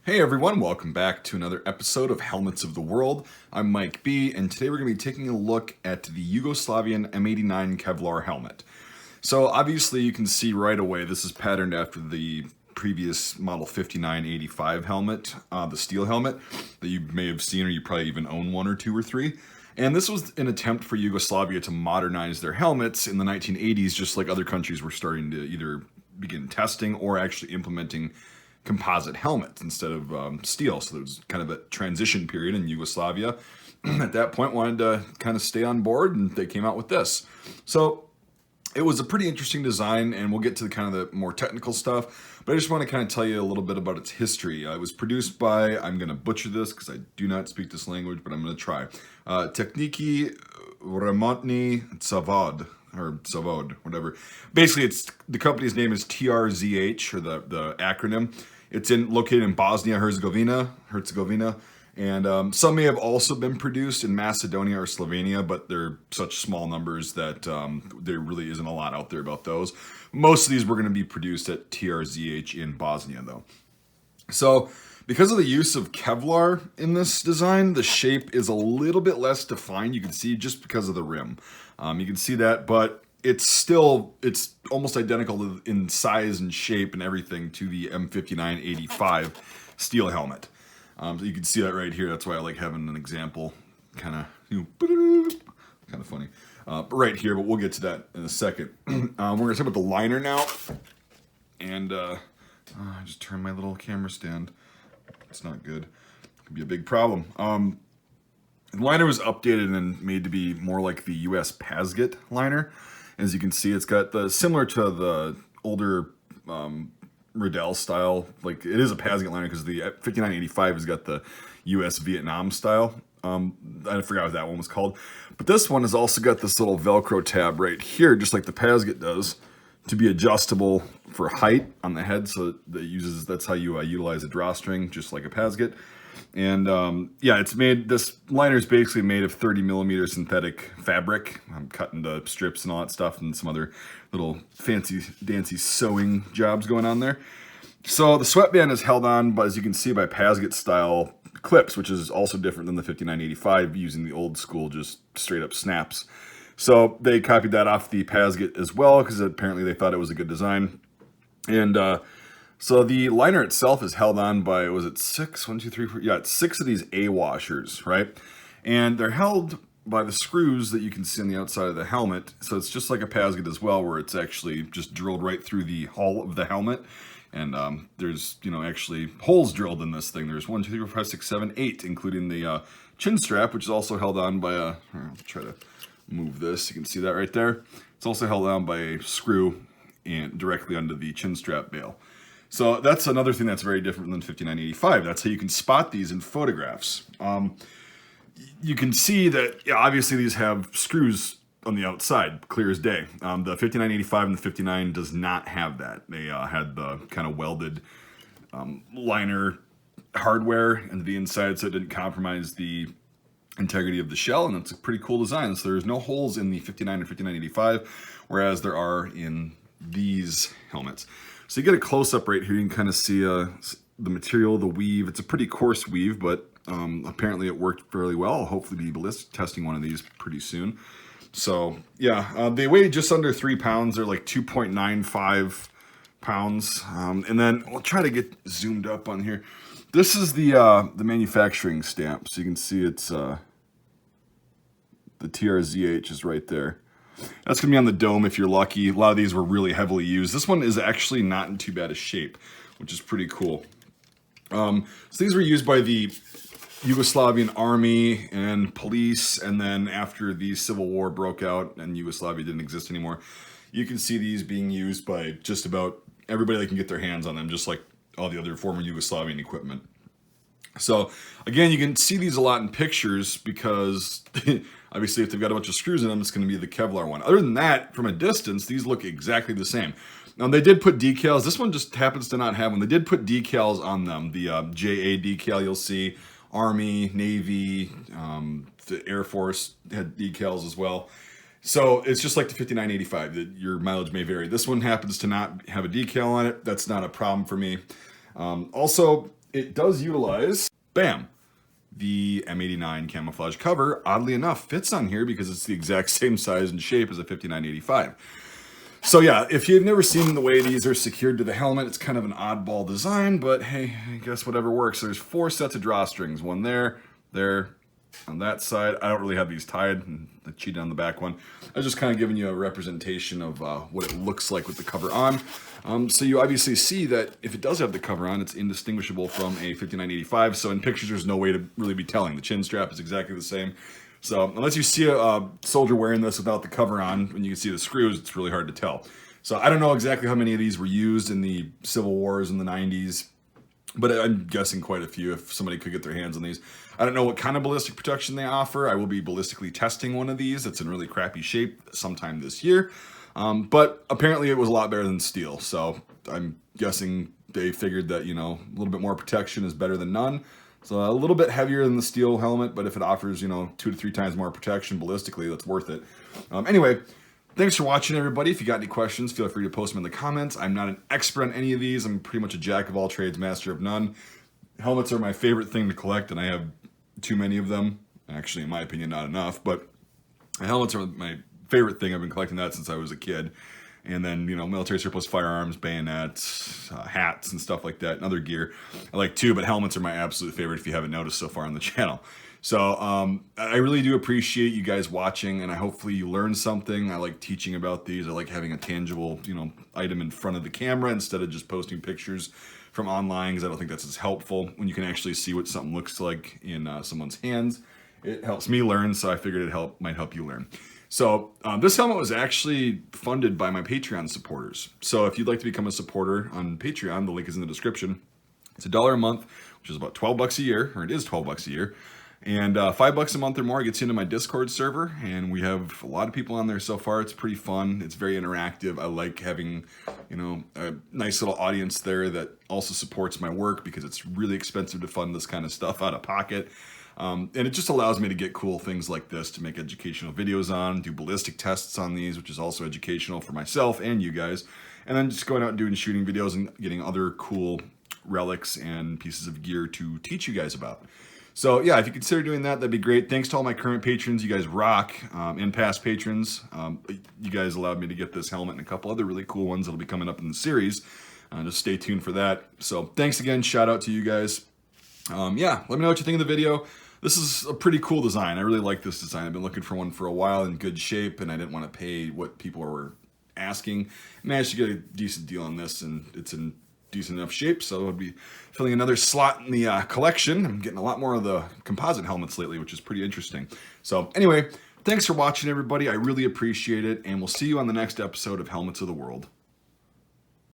Hey everyone, welcome back to another episode of Helmets of the World. I'm Mike B, and today we're going to be taking a look at the Yugoslavian M89 Kevlar helmet. So obviously you can see right away this is patterned after the previous model 5985 helmet, the steel helmet that you may have seen, or you probably even own one or two or three. And this was an attempt for Yugoslavia to modernize their helmets in the 1980s, just like other countries were starting to either begin testing or actually implementing composite helmets instead of steel. So there was kind of a transition period in Yugoslavia. At that point, wanted to kind of stay on board, and they came out with this. So it was a pretty interesting design, and we'll get to the kind of the more technical stuff. But I just want to kind of tell you a little bit about its history. It was produced by, I'm going to butcher this because I do not speak this language, but I'm going to try. Techniki Remontni Zavod, or Zavod, whatever. Basically, it's the company's name is TRZH, or the acronym. It's located in Bosnia-Herzegovina, and some may have also been produced in Macedonia or Slovenia, but they're such small numbers that there really isn't a lot out there about those. Most of these were going to be produced at TRZH in Bosnia, though. So, because of the use of Kevlar in this design, the shape is a little bit less defined. You can see just because of the rim. You can see that, but it's almost identical in size and shape and everything to the M5985 steel helmet. So you can see that right here. That's why I like having an example, kind of funny. Right here, but we'll get to that in a second. We're going to talk about the liner now. And I just turned my little camera stand. It's not good. It could be a big problem. The liner was updated and made to be more like the US Pasget liner. As you can see, it's got similar to the older Riddell style. Like, it is a Pasget liner because the 5985 has got the US Vietnam style. I forgot what that one was called. But this one has also got this little Velcro tab right here, just like the Pasget does, to be adjustable for height on the head. So that's how you utilize a drawstring, just like a Pasget. And yeah, this liner is basically made of 30 millimeter synthetic fabric. I'm cut into strips and all that stuff, and some other little fancy dancy sewing jobs going on there. So the sweatband is held on, but as you can see, by Pasget style clips, which is also different than the 5985 using the old school, just straight up snaps. So they copied that off the Pasget as well, because apparently they thought it was a good design. And so the liner itself is held on by, was it six? 1, 2, 3, 4. Yeah, it's 6 of these A washers, right? And they're held by the screws that you can see on the outside of the helmet. So it's just like a Pasget as well, where it's actually just drilled right through the hull of the helmet. And there's, actually holes drilled in this thing. There's 1, 2, 3, 4, 5, 6, 7, 8, including the chin strap, which is also held on by I'll try to move this. You can see that right there. It's also held on by a screw and directly under the chin strap bail. So that's another thing that's very different than 5985. That's how you can spot these in photographs. You can see that, yeah, obviously these have screws on the outside, clear as day. The 5985 and the 59 does not have that. They had the kind of welded liner hardware into the inside, so it didn't compromise the integrity of the shell, and it's a pretty cool design. So there's no holes in the 59 and 5985, whereas there are in these helmets. So you get a close-up right here. You can kind of see the material, the weave. It's a pretty coarse weave, but apparently it worked fairly well. I'll hopefully be testing one of these pretty soon. So yeah, they weigh just under 3 pounds. They're like 2.95 pounds. And then we'll try to get zoomed up on here. This is the manufacturing stamp. So you can see it's the TRZH is right there. That's going to be on the dome if you're lucky. A lot of these were really heavily used. This one is actually not in too bad a shape, which is pretty cool. So these were used by the Yugoslavian army and police, and then after the Civil War broke out and Yugoslavia didn't exist anymore, you can see these being used by just about everybody that can get their hands on them, just like all the other former Yugoslavian equipment. So again, you can see these a lot in pictures because obviously if they've got a bunch of screws in them, it's going to be the Kevlar one. Other than that, from a distance, these look exactly the same. Now they did put decals. This one just happens to not have one. They did put decals on them. The JA decal you'll see, Army, Navy, the Air Force had decals as well. So it's just like the 5985, that your mileage may vary. This one happens to not have a decal on it. That's not a problem for me. Also, it does utilize, bam, the M89 camouflage cover. Oddly enough, fits on here because it's the exact same size and shape as a 5985. So yeah, if you've never seen the way these are secured to the helmet, it's kind of an oddball design, but hey, I guess whatever works. There's 4 sets of drawstrings, one there, on that side. I don't really have these tied, and I cheated on the back one. I was just kind of giving you a representation of what it looks like with the cover on. So you obviously see that if it does have the cover on, it's indistinguishable from a 5985. So in pictures, there's no way to really be telling. The chin strap is exactly the same. So unless you see a soldier wearing this without the cover on, when you can see the screws, it's really hard to tell. So I don't know exactly how many of these were used in the Civil Wars in the 90s, but I'm guessing quite a few if somebody could get their hands on these. I don't know what kind of ballistic protection they offer. I will be ballistically testing one of these that's in really crappy shape sometime this year. But apparently it was a lot better than steel. So I'm guessing they figured that, you know, a little bit more protection is better than none. So a little bit heavier than the steel helmet, but if it offers, you know, 2 to 3 times more protection ballistically, that's worth it. Anyway, thanks for watching, everybody. If you got any questions, feel free to post them in the comments. I'm not an expert on any of these. I'm pretty much a jack of all trades, master of none. Helmets are my favorite thing to collect, and I have too many of them. Actually, in my opinion, not enough, but helmets are my favorite thing. I've been collecting that since I was a kid. And then, you know, military surplus firearms, bayonets, hats, and stuff like that, and other gear I like too, but helmets are my absolute favorite if you haven't noticed so far on the channel. So I really do appreciate you guys watching, and hopefully you learned something. I like teaching about these. I like having a tangible, you know, item in front of the camera instead of just posting pictures from online, because I don't think that's as helpful when you can actually see what something looks like in someone's hands. It helps me learn, so I figured it might help you learn. So this helmet was actually funded by my Patreon supporters. So if you'd like to become a supporter on Patreon, the link is in the description. It's $1 a month, which is about 12 bucks a year, or it is 12 bucks a year. And 5 bucks a month or more gets you into my Discord server, and we have a lot of people on there so far. It's pretty fun. It's very interactive. I like having, you know, a nice little audience there that also supports my work, because it's really expensive to fund this kind of stuff out of pocket. And it just allows me to get cool things like this to make educational videos on, do ballistic tests on these, which is also educational for myself and you guys, and then just going out and doing shooting videos and getting other cool relics and pieces of gear to teach you guys about. So yeah, if you consider doing that, that'd be great. Thanks to all my current patrons. You guys rock, and past patrons. You guys allowed me to get this helmet and a couple other really cool ones that'll be coming up in the series. Just stay tuned for that. So thanks again. Shout out to you guys. Yeah, let me know what you think of the video. This is a pretty cool design. I really like this design. I've been looking for one for a while in good shape, and I didn't want to pay what people were asking. Managed to get a decent deal on this, and it's in decent enough shape, so I'll be filling another slot in the collection. I'm getting a lot more of the composite helmets lately, which is pretty interesting. So anyway, thanks for watching, everybody. I really appreciate it, and we'll see you on the next episode of Helmets of the World.